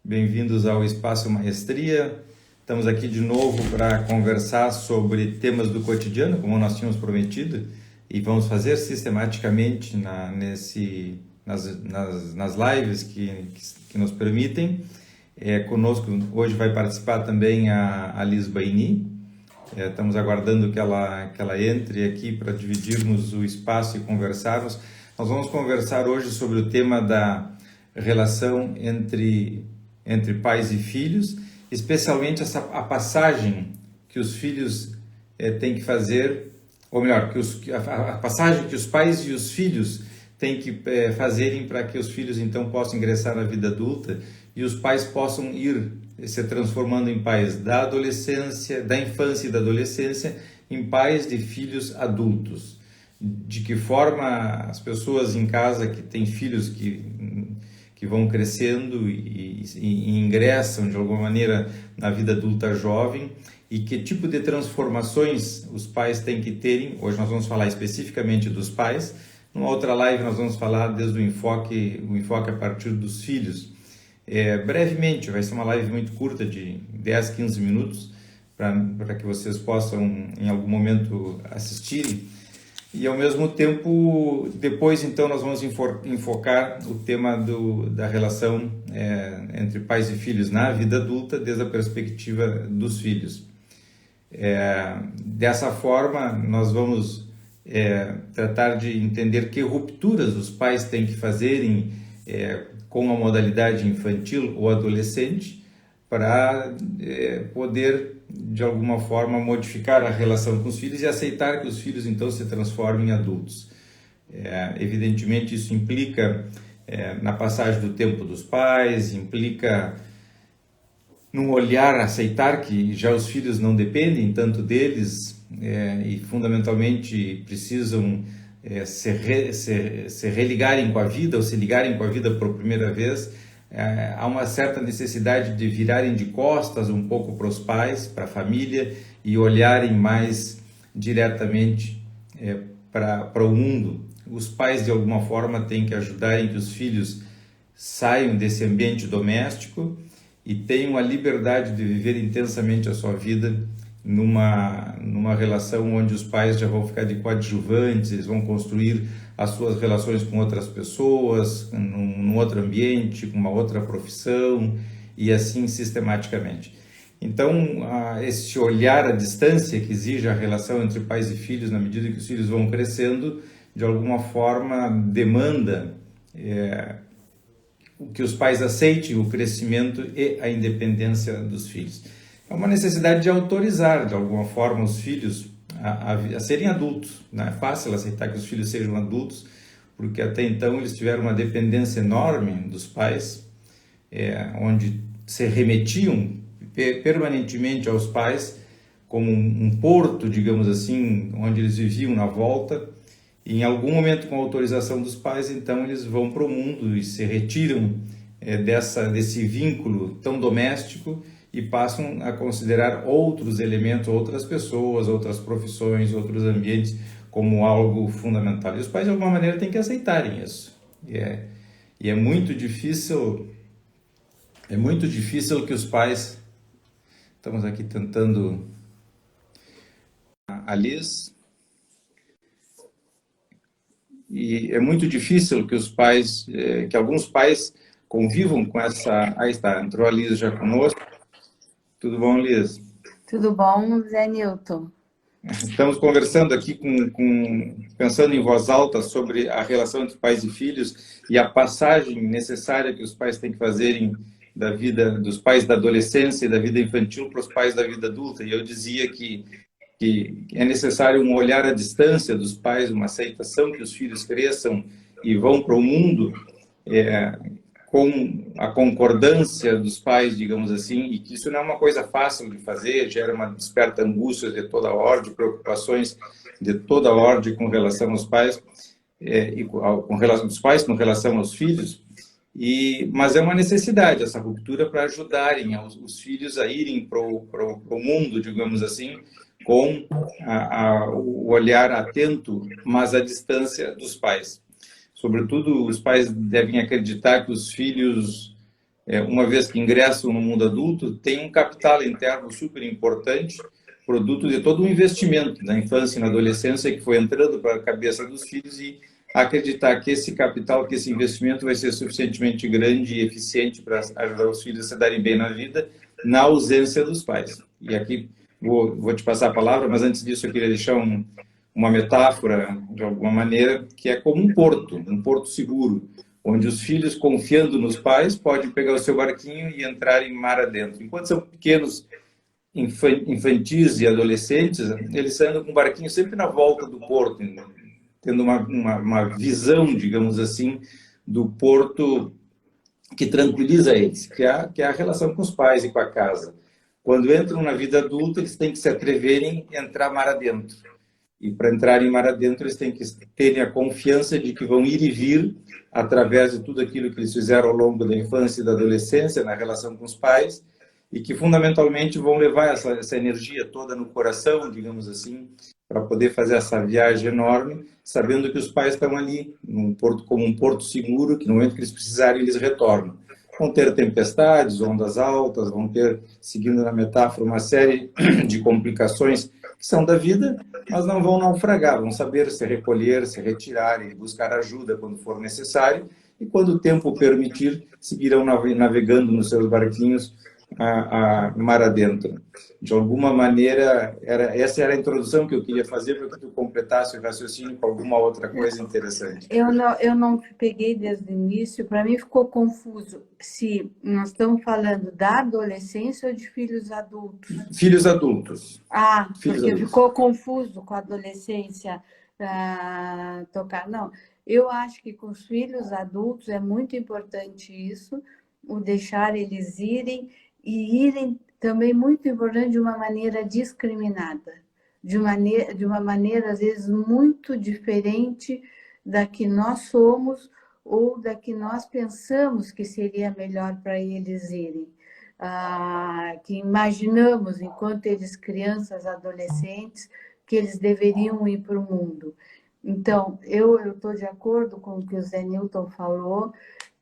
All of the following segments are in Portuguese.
Bem-vindos ao Espaço Maestria. Estamos aqui de novo para conversar sobre temas do cotidiano, como nós tínhamos prometido, e vamos fazer sistematicamente nas lives que nos permitem. Conosco hoje vai participar também a Liz Baini. Estamos aguardando que ela entre aqui para dividirmos o espaço e conversarmos. Nós vamos conversar hoje sobre o tema da relação entre pais e filhos, especialmente a passagem que os filhos têm que fazer, ou melhor, a passagem que os pais e os filhos têm que fazerem para que os filhos então possam ingressar na vida adulta e os pais possam ir se transformando em pais da adolescência, da infância e da adolescência, em pais de filhos adultos. De que forma as pessoas em casa que têm filhos que vão crescendo e ingressam de alguma maneira na vida adulta jovem, e que tipo de transformações os pais têm que terem. Hoje nós vamos falar especificamente dos pais. Numa outra live nós vamos falar desde o enfoque a partir dos filhos. Brevemente, vai ser uma live muito curta de 10, 15 minutos, para que vocês possam em algum momento assistirem. E ao mesmo tempo, depois então nós vamos enfocar o tema da relação entre pais e filhos na vida adulta, desde a perspectiva dos filhos. Dessa forma, nós vamos tratar de entender que rupturas os pais têm que fazerem com a modalidade infantil ou adolescente para poder, de alguma forma, modificar a relação com os filhos e aceitar que os filhos, então, se transformem em adultos. Evidentemente, isso implica na passagem do tempo dos pais, implica num olhar, aceitar que já os filhos não dependem tanto deles e, fundamentalmente, precisam se religarem com a vida ou se ligarem com a vida por primeira vez. Há uma certa necessidade de virarem de costas um pouco para os pais, para a família, e olharem mais diretamente para o mundo. Os pais, de alguma forma, têm que ajudar em que os filhos saiam desse ambiente doméstico e tenham a liberdade de viver intensamente a sua vida numa relação onde os pais já vão ficar de coadjuvantes, eles vão construir as suas relações com outras pessoas, num outro ambiente, com uma outra profissão, e assim sistematicamente. Então, esse olhar à distância que exige a relação entre pais e filhos, na medida que os filhos vão crescendo, de alguma forma demanda que os pais aceitem o crescimento e a independência dos filhos. É uma necessidade de autorizar, de alguma forma, os filhos a serem adultos. Não é fácil aceitar que os filhos sejam adultos, porque até então eles tiveram uma dependência enorme dos pais, onde se remetiam permanentemente aos pais como um porto, digamos assim, onde eles viviam na volta. E em algum momento, com a autorização dos pais, então eles vão para o mundo e se retiram desse vínculo tão doméstico e passam a considerar outros elementos, outras pessoas, outras profissões, outros ambientes como algo fundamental. E os pais, de alguma maneira, têm que aceitarem isso. E é muito difícil que os pais... Estamos aqui tentando... A Liz... E é muito difícil que os pais, que alguns pais convivam com essa... Aí está, entrou a Liz já conosco. Tudo bom, Liz? Tudo bom, Zé Newton? Estamos conversando aqui, pensando em voz alta sobre a relação entre pais e filhos e a passagem necessária que os pais têm que fazerem da vida dos pais da adolescência e da vida infantil para os pais da vida adulta. E eu dizia que é necessário um olhar à distância dos pais, uma aceitação que os filhos cresçam e vão para o mundo com a concordância dos pais, digamos assim, e que isso não é uma coisa fácil de fazer, desperta angústias de toda ordem, preocupações de toda ordem com relação aos pais, e com relação aos pais, com relação aos filhos, mas é uma necessidade essa ruptura para ajudarem os filhos a irem para o mundo, digamos assim, com o olhar atento, mas à distância dos pais. Sobretudo, os pais devem acreditar que os filhos uma vez que ingressam no mundo adulto, têm um capital interno super importante, produto de todo um investimento na infância e na adolescência que foi entrando para a cabeça dos filhos, e acreditar que esse capital, que esse investimento vai ser suficientemente grande e eficiente para ajudar os filhos a se darem bem na vida, na ausência dos pais. E aqui vou te passar a palavra, mas antes disso eu queria deixar uma metáfora, de alguma maneira, que é como um porto seguro, onde os filhos, confiando nos pais, podem pegar o seu barquinho e entrar em mar adentro. Enquanto são pequenos, infantis e adolescentes, eles andam com o barquinho sempre na volta do porto, tendo uma visão, digamos assim, do porto que tranquiliza eles, que é a relação com os pais e com a casa. Quando entram na vida adulta, eles têm que se atreverem a entrar mar adentro. E para entrar em mar adentro, eles têm que terem a confiança de que vão ir e vir através de tudo aquilo que eles fizeram ao longo da infância e da adolescência, na relação com os pais, e que fundamentalmente vão levar essa energia toda no coração, digamos assim, para poder fazer essa viagem enorme, sabendo que os pais estão ali num porto, como um porto seguro, que no momento que eles precisarem, eles retornam. Vão ter tempestades, ondas altas, vão ter, seguindo na metáfora, uma série de complicações que são da vida, mas não vão naufragar, vão saber se recolher, se retirar e buscar ajuda quando for necessário, e quando o tempo permitir, seguirão navegando nos seus barquinhos a mar adentro. De alguma maneira, essa era a introdução que eu queria fazer para que tu completasse o raciocínio com alguma outra coisa interessante. Eu não peguei desde o início, para mim ficou confuso se nós estamos falando da adolescência ou de filhos adultos. Filhos adultos. Filhos porque adultos. Ficou confuso com a adolescência tocar. Não, eu acho que com os filhos adultos é muito importante isso, o deixar eles irem, e irem também muito importante de uma maneira discriminada, de uma maneira às vezes muito diferente da que nós somos ou da que nós pensamos que seria melhor para eles irem, que imaginamos enquanto eles crianças, adolescentes, que eles deveriam ir para o mundo. Então, eu estou de acordo com o que o Zé Newton falou,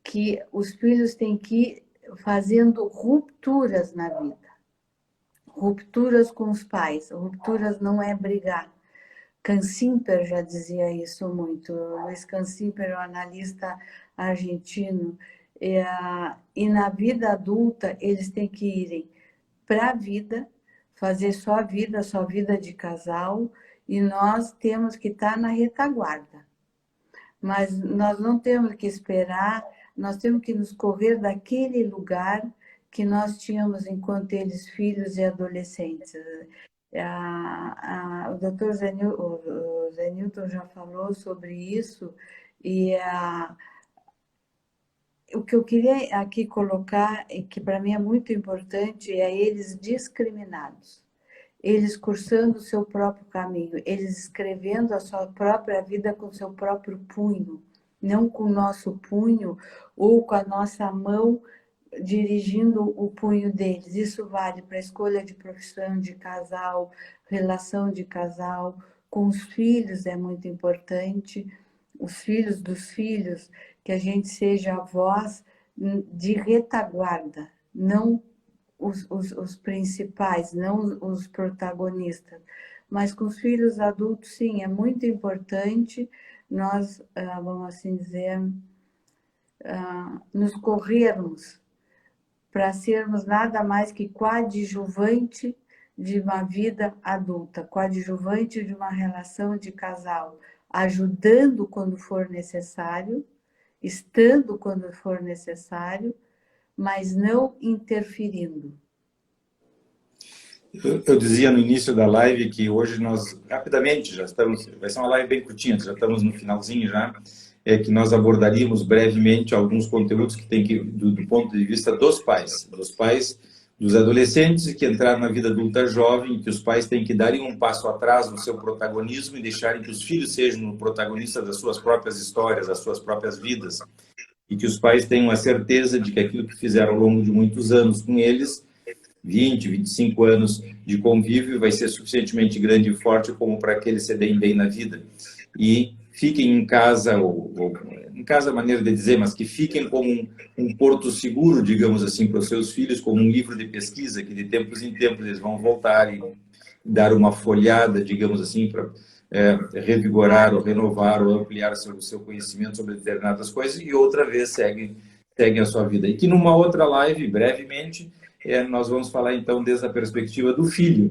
que os filhos têm que ir fazendo rupturas na vida. Rupturas com os pais. Rupturas não é brigar. Cansimper já dizia isso muito. Luiz Cansimper, um analista argentino. E na vida adulta, eles têm que irem para a vida, fazer só vida de casal, e nós temos que estar na retaguarda. Mas nós não temos que esperar, nós temos que nos correr daquele lugar que nós tínhamos enquanto eles filhos e adolescentes. O doutor Zé Newton já falou sobre isso, e o que eu queria aqui colocar, e que para mim é muito importante, é eles discriminados, eles cursando o seu próprio caminho, eles escrevendo a sua própria vida com o seu próprio punho, não com o nosso punho ou com a nossa mão dirigindo o punho deles. Isso vale para a escolha de profissão, de casal, relação de casal. Com os filhos é muito importante, os filhos dos filhos, que a gente seja a voz de retaguarda, não os principais, não os protagonistas. Mas com os filhos adultos, sim, é muito importante nós, vamos assim dizer, nos corrermos para sermos nada mais que coadjuvante de uma vida adulta, coadjuvante de uma relação de casal, ajudando quando for necessário, estando quando for necessário, mas não interferindo. Eu dizia no início da live que hoje nós, rapidamente, já estamos, vai ser uma live bem curtinha, já estamos no finalzinho já, que nós abordaríamos brevemente alguns conteúdos que tem que, do ponto de vista dos pais, dos adolescentes que entraram na vida adulta jovem, que os pais têm que darem um passo atrás no seu protagonismo e deixarem que os filhos sejam protagonistas das suas próprias histórias, das suas próprias vidas, e que os pais tenham a certeza de que aquilo que fizeram ao longo de muitos anos com eles, 20, 25 anos de convívio, vai ser suficientemente grande e forte como para que eles se deem bem na vida. E fiquem em casa, ou em casa é maneira de dizer, mas que fiquem como um porto seguro, digamos assim, para os seus filhos, como um livro de pesquisa, que de tempos em tempos eles vão voltar e dar uma folhada, digamos assim, para revigorar ou renovar ou ampliar seu conhecimento sobre determinadas coisas, e outra vez seguem a sua vida. E que numa outra live, brevemente, nós vamos falar então desde a perspectiva do filho,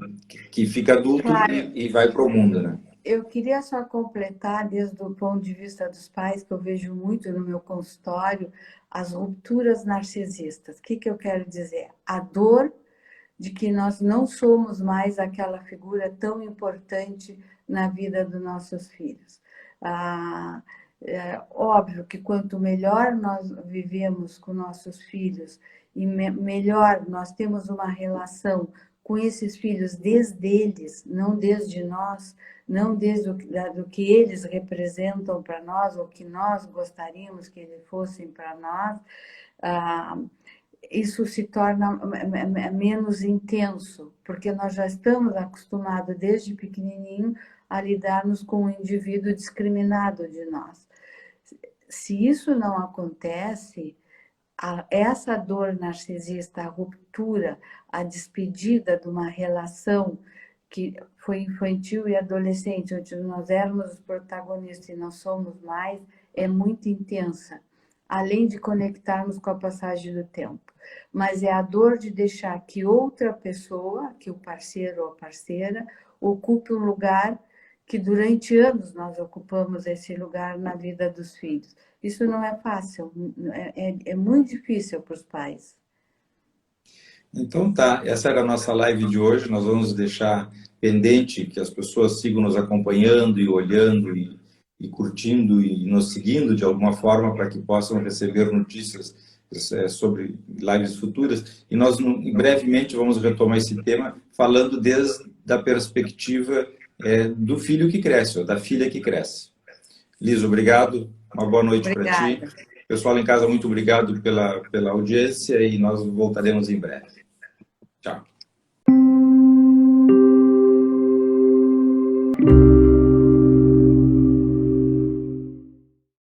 que fica adulto Claro. e vai para o mundo, né? Eu queria só completar, desde o ponto de vista dos pais, que eu vejo muito no meu consultório, as rupturas narcisistas. O que eu quero dizer? A dor de que nós não somos mais aquela figura tão importante na vida dos nossos filhos. É óbvio que quanto melhor nós vivemos com nossos filhos e melhor nós temos uma relação com esses filhos desde eles, não desde nós, não desde do que eles representam para nós, ou que nós gostaríamos que eles fossem para nós, isso se torna menos intenso, porque nós já estamos acostumados desde pequenininho a lidarmos com o indivíduo discriminado de nós. Se isso não acontece, essa dor narcisista, a ruptura, a despedida de uma relação que foi infantil e adolescente, onde nós éramos os protagonistas e não somos mais, é muito intensa, além de conectarmos com a passagem do tempo. Mas é a dor de deixar que outra pessoa, que o parceiro ou a parceira, ocupe um lugar que durante anos nós ocupamos esse lugar na vida dos filhos. Isso não é fácil, é muito difícil para os pais. Então tá, essa era a nossa live de hoje. Nós vamos deixar pendente que as pessoas sigam nos acompanhando e olhando e curtindo e nos seguindo de alguma forma para que possam receber notícias sobre lives futuras. E nós brevemente vamos retomar esse tema falando desde a perspectiva do filho que cresce, ou da filha que cresce. Liz, obrigado. Uma boa noite para ti. Pessoal em casa, muito obrigado pela audiência e nós voltaremos em breve. Tchau.